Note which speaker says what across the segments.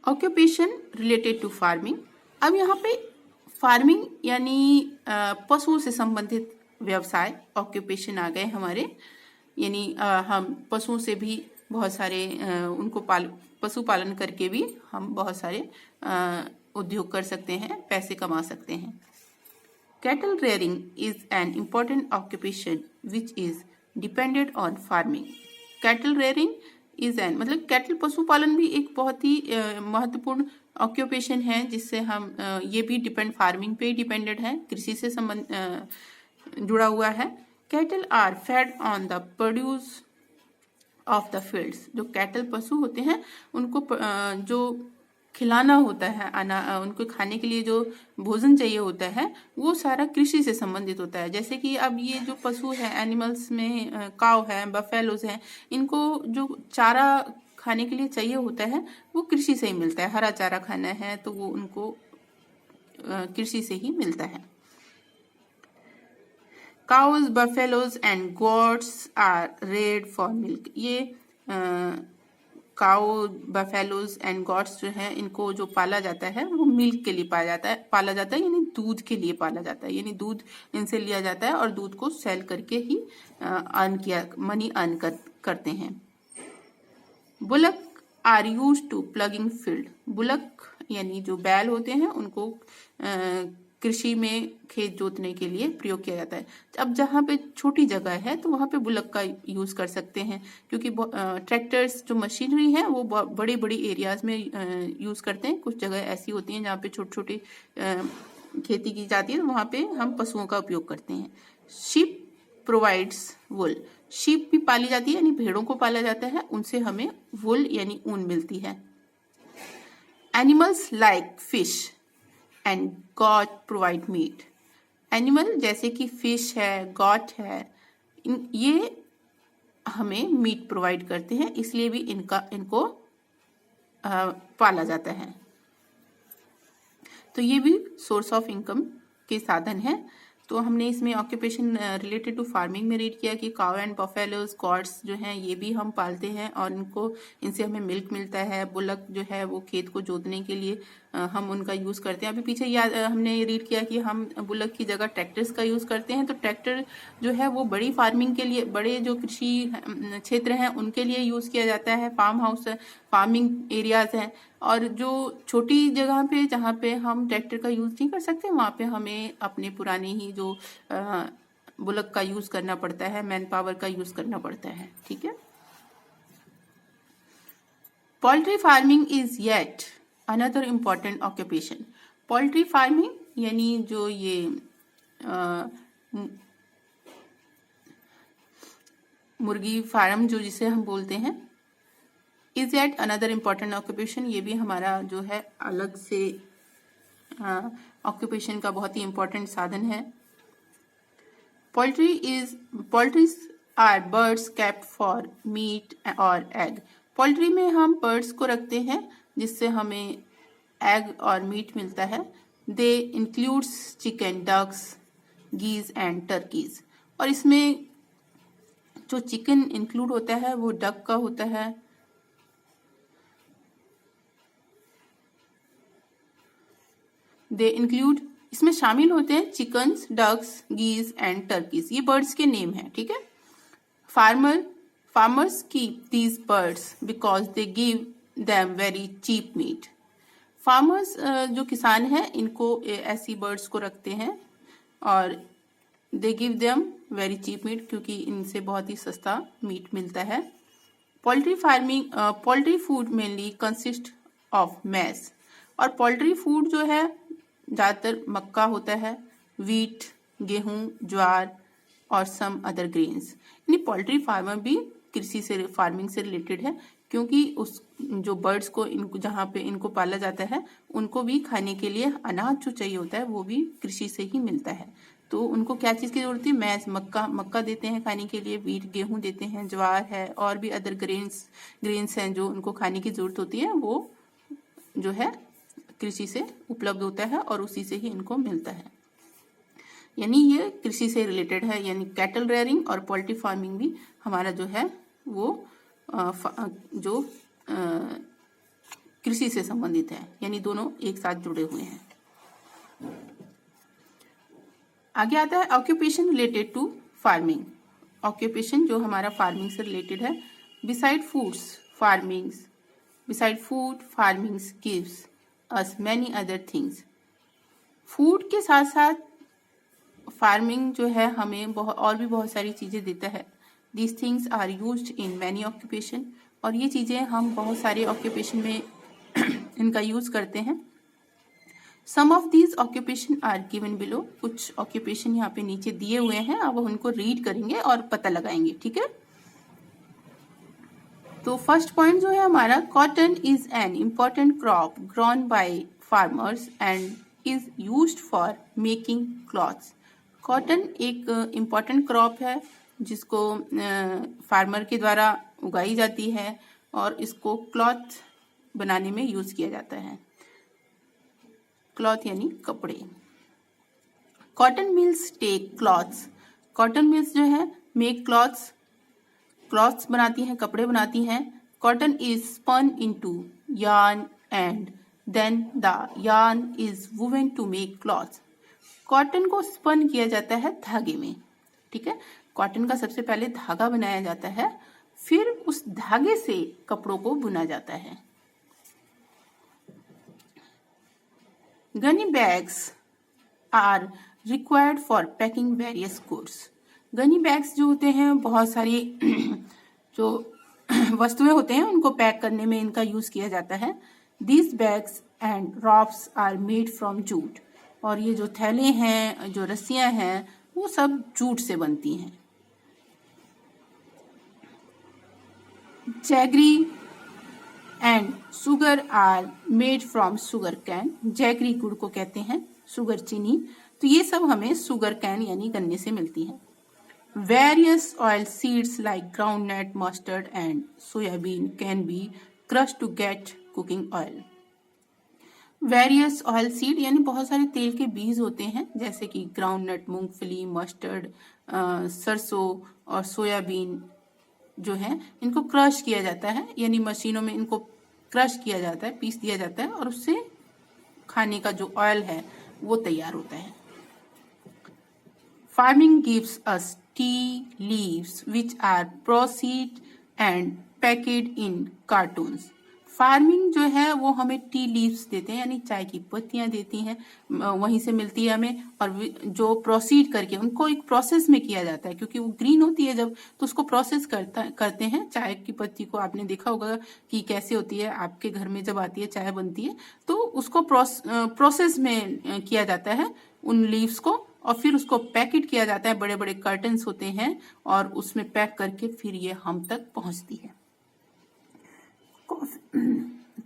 Speaker 1: Occupation related to farming. अब यहाँ पे फार्मिंग यानी पशुओं से संबंधित व्यवसाय ऑक्यूपेशन आ गए हमारे, यानी हम पशुओं से भी बहुत सारे उनको पशुपालन करके भी हम बहुत सारे उद्योग कर सकते हैं, पैसे कमा सकते हैं। Cattle rearing is an important occupation which is depended on farming. Cattle rearing is an मतलब कैटल पशुपालन भी एक बहुत ही महत्वपूर्ण ऑक्यूपेशन है, जिससे हम ये भी फार्मिंग पे ही डिपेंडेड है, कृषि से संबंध जुड़ा हुआ है। Cattle are fed on the produce of the fields. जो कैटल पशु होते हैं उनको जो खिलाना होता है, उनको खाने के लिए जो भोजन चाहिए होता है वो सारा कृषि से संबंधित होता है। जैसे कि अब ये जो पशु है, एनिमल्स में काव है, बफेलोज है, इनको जो चारा खाने के लिए चाहिए होता है वो कृषि से ही मिलता है। हरा चारा खाना है तो वो उनको कृषि से ही मिलता है। Cows, buffaloes and goats are reared for milk. ये काउ, बफेलोज एंड गॉट्स जो है इनको जो पाला जाता है वो मिल्क के लिए पाला जाता है यानी दूध के लिए पाला जाता है, यानी दूध इनसे लिया जाता है और दूध को सेल करके ही मनी अर्न करते हैं। Bullock are use to plugging field. Bullock यानी जो बैल होते हैं उनको कृषि में खेत जोतने के लिए प्रयोग किया जाता है। अब जहाँ पे छोटी जगह है तो वहाँ पे बुलक का यूज कर सकते हैं, क्योंकि ट्रैक्टर्स जो मशीनरी है वो बड़ी बड़ी एरियाज में यूज करते हैं। कुछ जगह ऐसी होती हैं जहाँ पे छोटी छोटी खेती की जाती है, तो वहाँ पे हम पशुओं का उपयोग करते हैं। शीप प्रोवाइड्स वुल। शीप भी पाली जाती है यानी भेड़ों को पाला जाता है, उनसे हमें वुल यानी ऊन मिलती है। Animals like fish and goat provide meat. Animal जैसे कि फिश है, गॉट है, ये हमें मीट प्रोवाइड करते हैं, इसलिए भी इनको पाला जाता है। तो ये भी सोर्स ऑफ इनकम के साधन है। तो हमने इसमें ऑक्यूपेशन रिलेटेड टू फार्मिंग में रीड किया कि काउ एंड बफेलोज, गॉट्स जो हैं ये भी हम पालते हैं और इनसे हमें मिल्क मिलता है। बुलक जो है वो खेत को जोतने के लिए हम उनका यूज़ करते हैं। अभी पीछे हमने रीड किया कि हम बुलक की जगह ट्रैक्टर्स का यूज़ करते हैं। तो ट्रैक्टर जो है वो बड़ी फार्मिंग के लिए, बड़े जो कृषि क्षेत्र हैं उनके लिए यूज़ किया जाता है, फार्मिंग एरियाज हैं। और जो छोटी जगह पे जहाँ पे हम ट्रैक्टर का यूज़ नहीं कर सकते वहाँ पे हमें अपने पुराने ही जो बुलक का यूज़ करना पड़ता है, मैन पावर का यूज़ करना पड़ता है। ठीक है। Poultry farming is yet another important occupation. Poultry farming यानी जो ये मुर्गी फार्म जो जिसे हम बोलते हैं, is at another important occupation. ये भी हमारा जो है अलग से ऑक्यूपेशन का बहुत ही इम्पोर्टेंट साधन है। Poultries are birds kept for meat और एग। पोल्ट्री में हम बर्ड्स को रखते हैं जिससे हमें एग और मीट मिलता है। They includes chicken, ducks, geese and turkeys. और इसमें जो चिकन इंक्लूड होता है वो डक का होता है, दे इंक्लूड, इसमें शामिल होते हैं chickens, ducks, geese and turkeys. ये बर्ड्स के नेम हैं। ठीक है। Farmers keep these birds because they give them very cheap meat. Farmers जो किसान हैं इनको ऐसी बर्ड्स को रखते हैं और they give them very cheap meat, क्योंकि इनसे बहुत ही सस्ता मीट मिलता है। Poultry food mainly consist of maize. और पोल्ट्री फूड जो है ज़्यादातर मक्का होता है, वीट, गेहूं, ज्वार और सम अदर ग्रेन्स। यानी पोल्ट्री फार्मर भी कृषि से, फार्मिंग से रिलेटेड है, क्योंकि उस जो बर्ड्स को जहाँ पे इनको पाला जाता है उनको भी खाने के लिए अनाज जो चाहिए होता है वो भी कृषि से ही मिलता है। तो उनको क्या चीज़ की जरूरत है? मैस, मक्का देते हैं खाने के लिए, वीट, गेहूं देते हैं, ज्वार है और भी अदर ग्रेन्स हैं जो उनको खाने की जरूरत होती है, वो जो है कृषि से उपलब्ध होता है और उसी से ही इनको मिलता है। यानी ये कृषि से रिलेटेड है। यानी कैटल रेयरिंग और पोल्ट्री फार्मिंग भी हमारा जो है वो जो कृषि से संबंधित है, यानी दोनों एक साथ जुड़े हुए हैं। आगे आता है occupation related to farming. Occupation जो हमारा फार्मिंग से रिलेटेड है। Beside food farming gives us many other things. Food के साथ साथ फार्मिंग जो है हमें और भी बहुत सारी चीजें देता है। These things are used in many occupation, और ये चीजें हम बहुत सारे ऑक्यूपेशन में इनका यूज करते हैं। Some of these occupation are given below. कुछ ऑक्यूपेशन यहाँ पे नीचे दिए हुए हैं, अब उनको रीड करेंगे और पता लगाएंगे, ठीक है। तो फर्स्ट पॉइंट जो है हमारा, cotton is an important crop grown by farmers and is used for making clothes. Cotton एक इम्पॉर्टेंट क्रॉप है जिसको फार्मर के द्वारा उगाई जाती है और इसको क्लॉथ बनाने में यूज किया जाता है। क्लॉथ यानी कपड़े। Cotton mills take cloths. Cotton mills जो है मेक क्लॉथ्स बनाती हैं, कपड़े बनाती हैं। Cotton is spun into yarn and then the yarn is woven to make cloths. Cotton को स्पन किया जाता है धागे में, ठीक है। कॉटन का सबसे पहले धागा बनाया जाता है, फिर उस धागे से कपड़ों को बुना जाता है। Gunny bags are required for packing various goods. Gunny bags जो होते हैं, बहुत सारी जो वस्तुएं होते हैं उनको पैक करने में इनका यूज किया जाता है। These bags and ropes are made from jute. और ये जो थैले हैं, जो रस्सियां हैं, वो सब जूट से बनती हैं। Jaggery and sugar are made from sugarcane. Jaggery गुड़ को कहते हैं, सुगर चीनी, तो ये सब हमें सुगर कैन यानी गन्ने से मिलती है। Various oil seeds like groundnut, mustard and soyabean can be crushed to get cooking oil. Various oil seed यानी बहुत सारे तेल के बीज होते हैं, जैसे कि ग्राउंडनट, मूंगफली, मस्टर्ड, सरसों और सोयाबीन जो है, इनको क्रश किया जाता है, यानी मशीनों में इनको क्रश किया जाता है, पीस दिया जाता है और उससे खाने का जो ऑयल है वो तैयार होता है। Farming gives us tea leaves which are proceed and packed in cartons. Farming जो है वो हमें टी लीव्स देते हैं, यानी चाय की पत्तियां देती हैं, वहीं से मिलती है हमें, और जो प्रोसीड करके उनको एक प्रोसेस में किया जाता है, क्योंकि वो ग्रीन होती है जब, तो उसको प्रोसेस करते हैं। चाय की पत्ती को आपने देखा होगा कि कैसे होती है, आपके घर में जब आती है चाय बनती है तो उसको प्रोसेस में किया जाता है उन लीव्स को, और फिर उसको पैकेट किया जाता है, बड़े बड़े कर्टन्स होते हैं और उसमें पैक करके फिर ये हम तक पहुंचती है।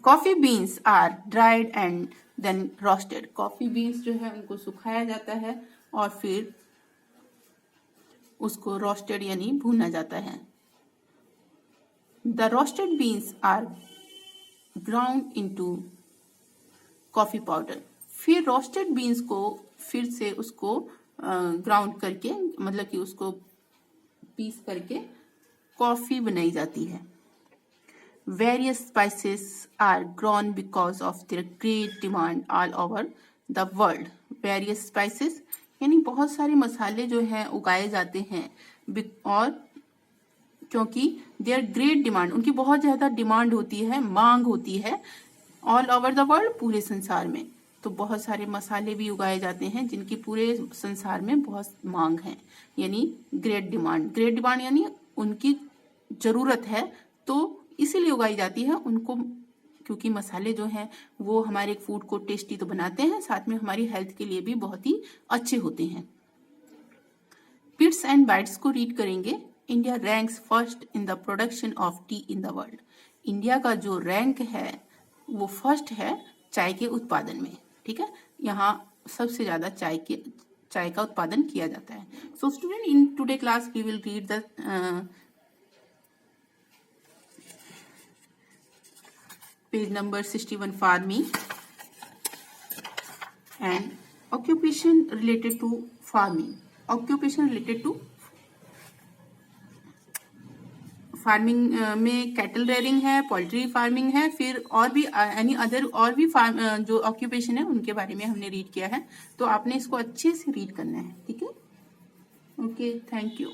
Speaker 1: Coffee beans are dried and then roasted. Coffee beans जो है उनको सुखाया जाता है और फिर उसको रोस्टेड यानी भूना जाता है। The roasted beans are ground into coffee powder. फिर रोस्टेड बीन्स को फिर से उसको ग्राउंड करके, मतलब कि उसको पीस करके कॉफी बनाई जाती है। Various spices are grown because of their great demand all over the world. Various spices यानी बहुत सारे मसाले जो हैं उगाए जाते हैं, और क्योंकि देयर ग्रेट डिमांड, उनकी बहुत ज्यादा डिमांड होती है, मांग होती है, ऑल ओवर द वर्ल्ड, पूरे संसार में। तो बहुत सारे मसाले भी उगाए जाते हैं जिनकी पूरे संसार में बहुत मांग है, यानी ग्रेट डिमांड। ग्रेट डिमांड यानी उनकी जरूरत है, तो इसीलिए उगाई जाती है उनको, क्योंकि मसाले जो हैं वो हमारे फूड को टेस्टी तो बनाते हैं, साथ में हमारी हेल्थ के लिए भी बहुत ही अच्छे होते हैं। बिट्स एंड बाइट्स को रीड करेंगे। India ranks first in the production of T in the world. India का जो रैंक है वो फर्स्ट है चाय के उत्पादन में, ठीक है। यहाँ सबसे ज्यादा चाय का उत्पादन किया जाता है। So student, in today class we will read the page number 61, farming and occupation related to farming. Occupation related to farming में कैटल रेयरिंग है, पोल्ट्री फार्मिंग है, फिर और भी एनी अदर और भी फार्म जो ऑक्यूपेशन है उनके बारे में हमने रीड किया है। तो आपने इसको अच्छे से रीड करना है, ठीक है। Okay, thank you.